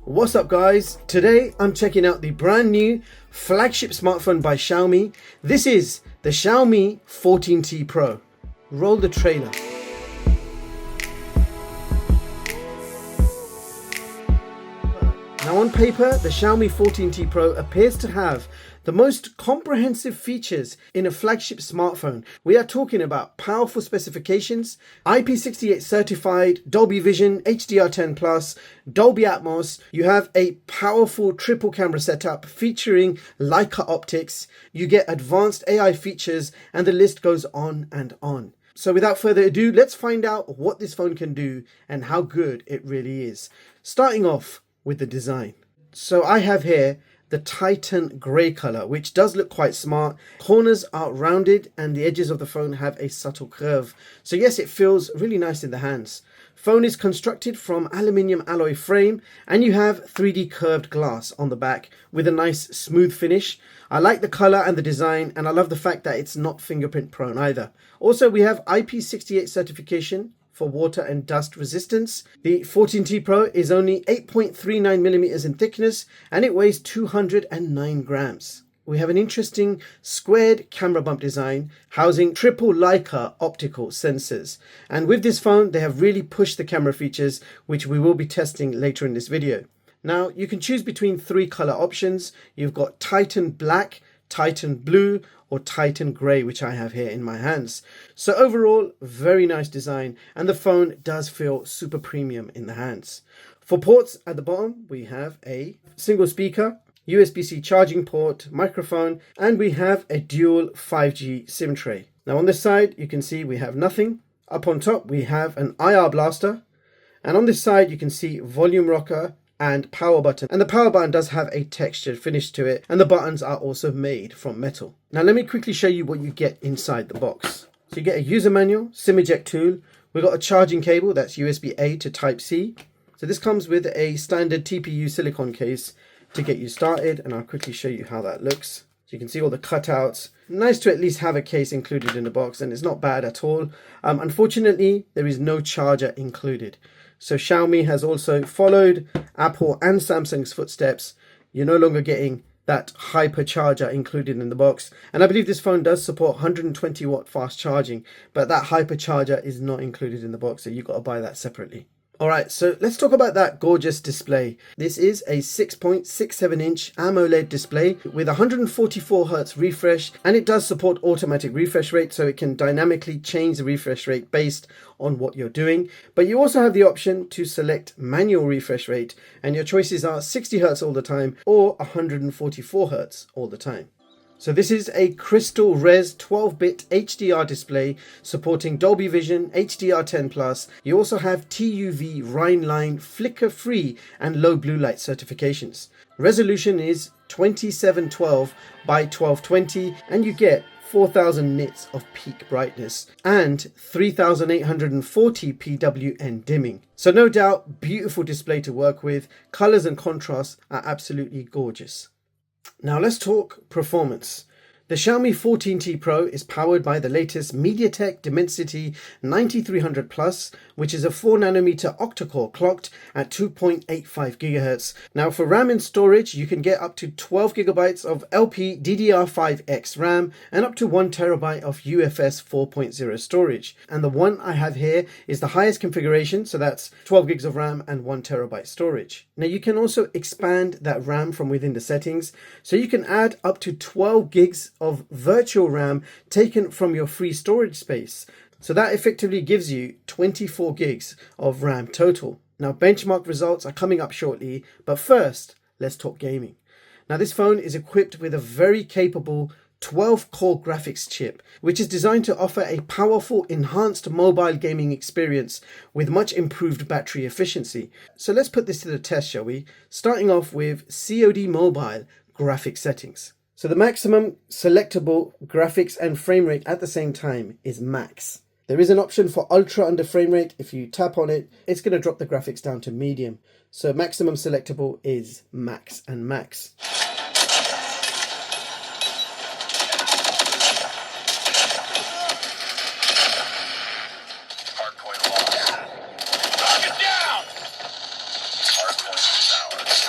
What's up guys? Today I'm checking out the brand new flagship smartphone by Xiaomi. This is the Xiaomi 14T Pro. Roll the trailer. Now on paper, the Xiaomi 14T Pro appears to have the most comprehensive features in a flagship smartphone. We are talking about powerful specifications, IP68 certified, Dolby Vision, HDR10+, Dolby ATMOS. You have a powerful triple camera setup featuring Leica optics. You get advanced AI features, and the list goes on and on. So without further ado, let's find out what this phone can do and how good it really is. Starting off with the design. So I have here the Titan grey color, which does look quite smart. Corners are rounded and the edges of the phone have a subtle curve. So yes, it feels really nice in the hands. Phone is constructed from aluminium alloy frame, and you have 3D curved glass on the back with a nice smooth finish. I like the color and the design, and I love the fact that it's not fingerprint prone either. Also, we have IP68 certification for water and dust resistance. The 14T Pro is only 8.39 millimeters in thickness and it weighs 209 grams. We have an interesting squared camera bump design housing triple Leica optical sensors. And with this phone, they have really pushed the camera features, which we will be testing later in this video. Now, you can choose between three color options. You've got Titan Black, Titan Blue, or Titan Grey, which I have here in my hands. So overall, very nice design, and the phone does feel super premium in the hands. For ports at the bottom, we have a single speaker, USB-C charging port, microphone, and we have a dual 5G SIM tray. Now on this side, you can see we have nothing. Up on top, we have an IR blaster, and on this side, you can see volume rocker and power button, and the power button does have a textured finish to it, and the buttons are also made from metal. Now let me quickly show you what you get inside the box. So you get a user manual, SIM eject tool, we've got a charging cable that's USB-A to Type-C. So this comes with a standard TPU silicone case to get you started, and I'll quickly show you how that looks. So you can see all the cutouts. Nice to at least have a case included in the box, and it's not bad at all. Unfortunately, there is no charger included. So Xiaomi has also followed Apple and Samsung's footsteps. You're no longer getting that HyperCharger included in the box. And I believe this phone does support 120 watt fast charging, but that HyperCharger is not included in the box, so you've got to buy that separately. Alright, so let's talk about that gorgeous display. This is a 6.67 inch AMOLED display with 144 Hz refresh, and it does support automatic refresh rate, so it can dynamically change the refresh rate based on what you're doing. But you also have the option to select manual refresh rate, and your choices are 60 Hz all the time or 144 Hz all the time. So this is a crystal res 12-bit HDR display supporting Dolby Vision, HDR10+. You also have TUV Rheinland flicker-free and low blue light certifications. Resolution is 2712 by 1220, and you get 4000 nits of peak brightness and 3840 PWN dimming. So no doubt, beautiful display to work with. Colors and contrasts are absolutely gorgeous. Now let's talk performance. The Xiaomi 14T Pro is powered by the latest Mediatek Dimensity 9300 Plus, which is a 4nm octa-core clocked at 2.85 GHz. Now for RAM and storage, you can get up to 12 GB of LPDDR5X RAM and up to 1TB of UFS 4.0 storage. And the one I have here is the highest configuration, so that's 12 GB of RAM and 1TB storage. Now you can also expand that RAM from within the settings, so you can add up to 12 GB of virtual RAM taken from your free storage space. So that effectively gives you 24 gigs of RAM total. Now benchmark results are coming up shortly, but first let's talk gaming. Now this phone is equipped with a very capable 12-core graphics chip, which is designed to offer a powerful enhanced mobile gaming experience with much improved battery efficiency. So let's put this to the test, shall we? Starting off with COD Mobile graphics settings. So the maximum selectable graphics and frame rate at the same time is max. There is an option for ultra under frame rate. If you tap on it, it's going to drop the graphics down to medium. So maximum selectable is max and max. Hardpoint lost. Knock it down! Hardpoint is ours.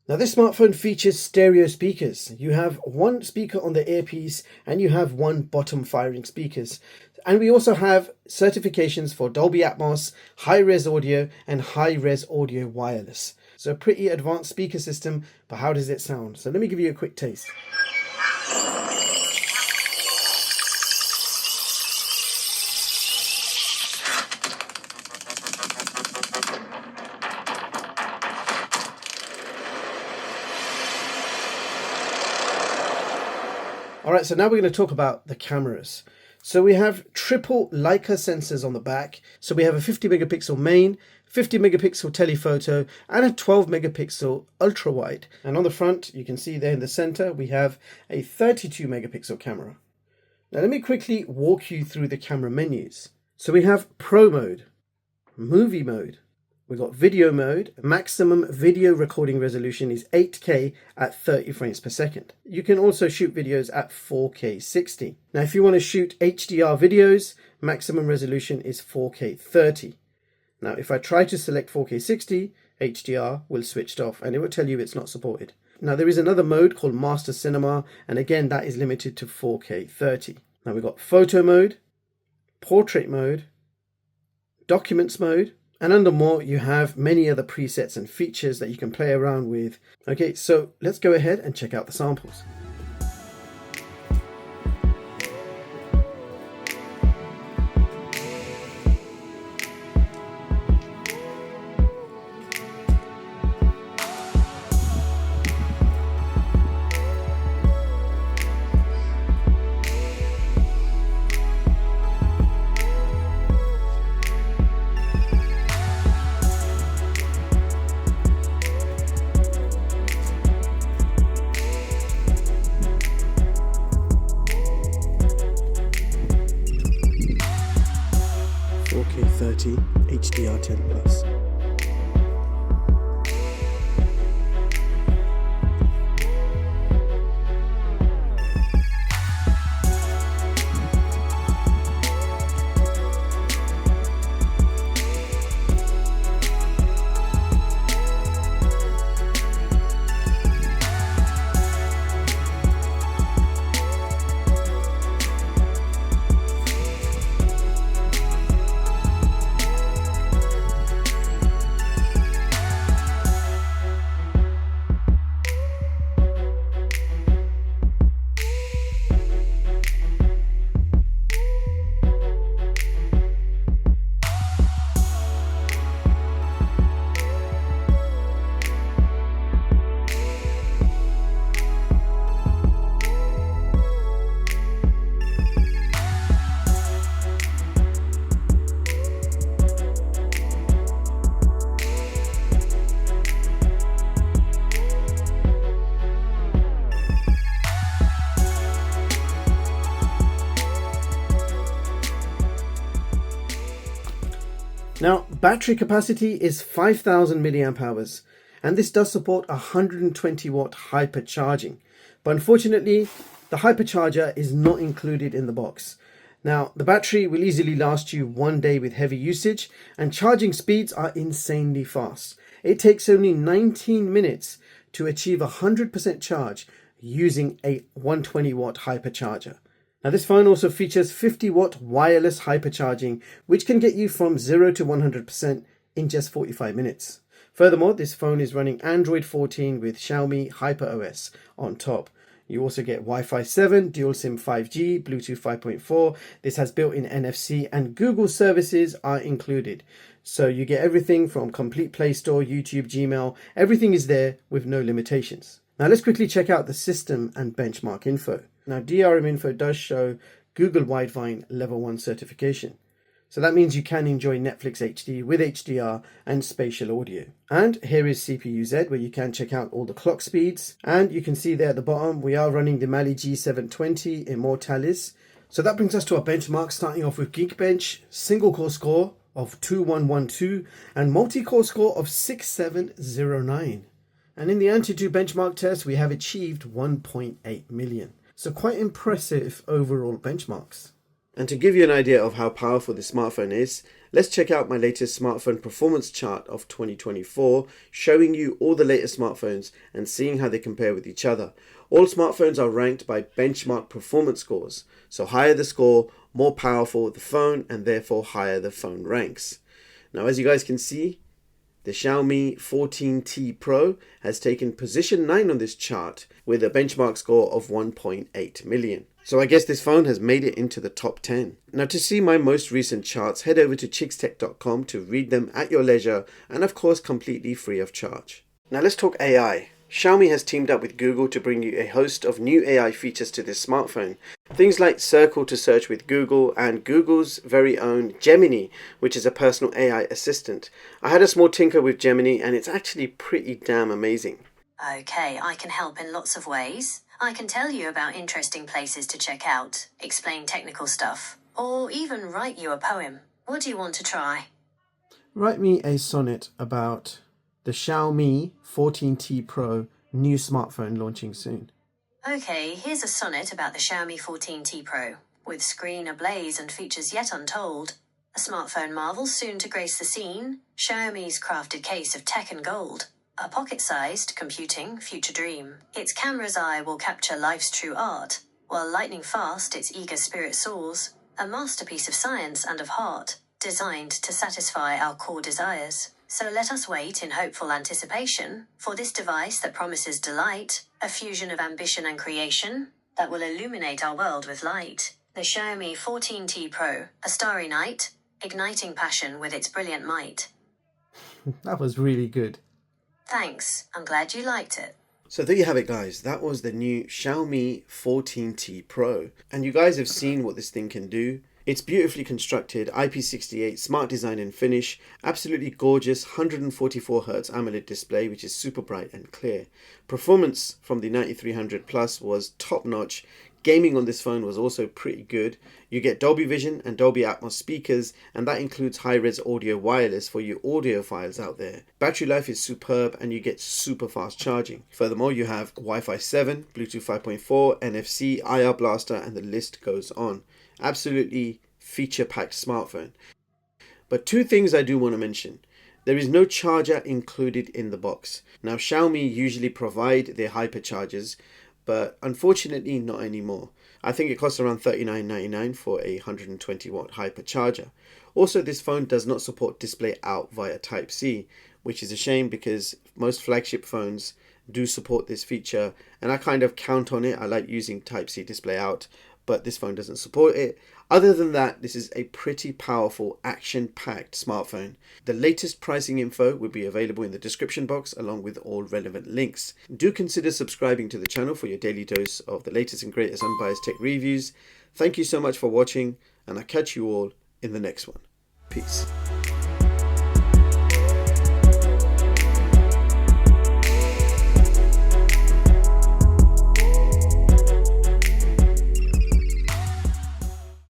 Now this smartphone features stereo speakers. You have one speaker on the earpiece and you have one bottom firing speakers. And we also have certifications for Dolby ATMOS, high-res audio and high-res audio wireless. So a pretty advanced speaker system, but how does it sound? So let me give you a quick taste. Alright, so now we're going to talk about the cameras. So we have triple Leica sensors on the back. So we have a 50 megapixel main, 50 megapixel telephoto, and a 12 megapixel ultra wide. And on the front, you can see there in the center, we have a 32 megapixel camera. Now let me quickly walk you through the camera menus. So we have Pro mode, Movie mode, we've got video mode. Maximum video recording resolution is 8K at 30 frames per second. You can also shoot videos at 4K 60. Now if you want to shoot HDR videos, maximum resolution is 4K 30. Now if I try to select 4K 60, HDR will switch off and it will tell you it's not supported. Now there is another mode called Master Cinema, and again that is limited to 4K 30. Now we've got photo mode, portrait mode, documents mode, and under more, you have many other presets and features that you can play around with. Okay, so let's go ahead and check out the samples. HDR10 Plus. Now, battery capacity is 5,000 milliamp hours, and this does support 120 watt hypercharging. But unfortunately, the hypercharger is not included in the box. Now, the battery will easily last you 1 day with heavy usage, and charging speeds are insanely fast. It takes only 19 minutes to achieve 100% charge using a 120 watt hypercharger. Now this phone also features 50 watt wireless hypercharging, which can get you from 0 to 100% in just 45 minutes. Furthermore, this phone is running Android 14 with Xiaomi HyperOS on top. You also get Wi-Fi 7, dual SIM 5G, Bluetooth 5.4. This has built-in NFC and Google services are included. So you get everything from complete Play Store, YouTube, Gmail. Everything is there with no limitations. Now let's quickly check out the system and benchmark info. Now DRM info does show Google Widevine Level 1 certification. So that means you can enjoy Netflix HD with HDR and spatial audio. And here is CPU-Z, where you can check out all the clock speeds. And you can see there at the bottom, we are running the Mali G720 Immortalis. So that brings us to our benchmark, starting off with Geekbench, single core score of 2112 and multi-core score of 6709. And in the Antutu benchmark test, we have achieved 1.8 million. So quite impressive overall benchmarks. And to give you an idea of how powerful this smartphone is, Let's check out my latest smartphone performance chart of 2024, showing you all the latest smartphones and seeing how they compare with each other. All smartphones are ranked by benchmark performance scores, so higher the score, more powerful the phone, and therefore higher the phone ranks. Now, as you guys can see, the Xiaomi 14T Pro has taken position 9 on this chart with a benchmark score of 1.8 million. So I guess this phone has made it into the top 10. Now, to see my most recent charts, head over to chickstech.com to read them at your leisure and of course completely free of charge. Now let's talk AI. Xiaomi has teamed up with Google to bring you a host of new AI features to this smartphone. Things like Circle to search with Google and Google's very own Gemini, which is a personal AI assistant. I had a small tinker with Gemini and it's actually pretty damn amazing. Okay, I can help in lots of ways. I can tell you about interesting places to check out, explain technical stuff, or even write you a poem. What do you want to try? Write me a sonnet about the Xiaomi 14T Pro new smartphone launching soon. Okay, here's a sonnet about the Xiaomi 14T Pro. With screen ablaze and features yet untold, a smartphone marvel soon to grace the scene, Xiaomi's crafted case of tech and gold. A pocket-sized computing future dream. Its camera's eye will capture life's true art, while lightning fast its eager spirit soars. A masterpiece of science and of heart, designed to satisfy our core desires. So let us wait in hopeful anticipation for this device that promises delight, a fusion of ambition and creation that will illuminate our world with light. The Xiaomi 14T Pro, a starry night, igniting passion with its brilliant might. That was really good. Thanks, I'm glad you liked it. So there you have it, guys. That was the new Xiaomi 14T Pro. And you guys have seen what this thing can do. It's beautifully constructed, IP68, smart design and finish, absolutely gorgeous 144Hz AMOLED display, which is super bright and clear. Performance from the 9300 Plus was top notch. Gaming on this phone was also pretty good. You get Dolby Vision and Dolby ATMOS speakers, and that includes high-res audio wireless for you audiophiles out there. Battery life is superb and you get super fast charging. Furthermore, you have Wi-Fi 7, Bluetooth 5.4, NFC, IR blaster, and the list goes on. Absolutely feature-packed smartphone. But two things I do want to mention. There is no charger included in the box. Now, Xiaomi usually provide their hyperchargers, but unfortunately not anymore. I think it costs around $39.99 for a 120 watt hypercharger. Also, this phone does not support display out via Type-C, which is a shame because most flagship phones do support this feature and I kind of count on it. I like using Type-C display out, but this phone doesn't support it. Other than that, this is a pretty powerful, action-packed smartphone. The latest pricing info will be available in the description box along with all relevant links. Do consider subscribing to the channel for your daily dose of the latest and greatest unbiased tech reviews. Thank you so much for watching, and I'll catch you all in the next one. Peace.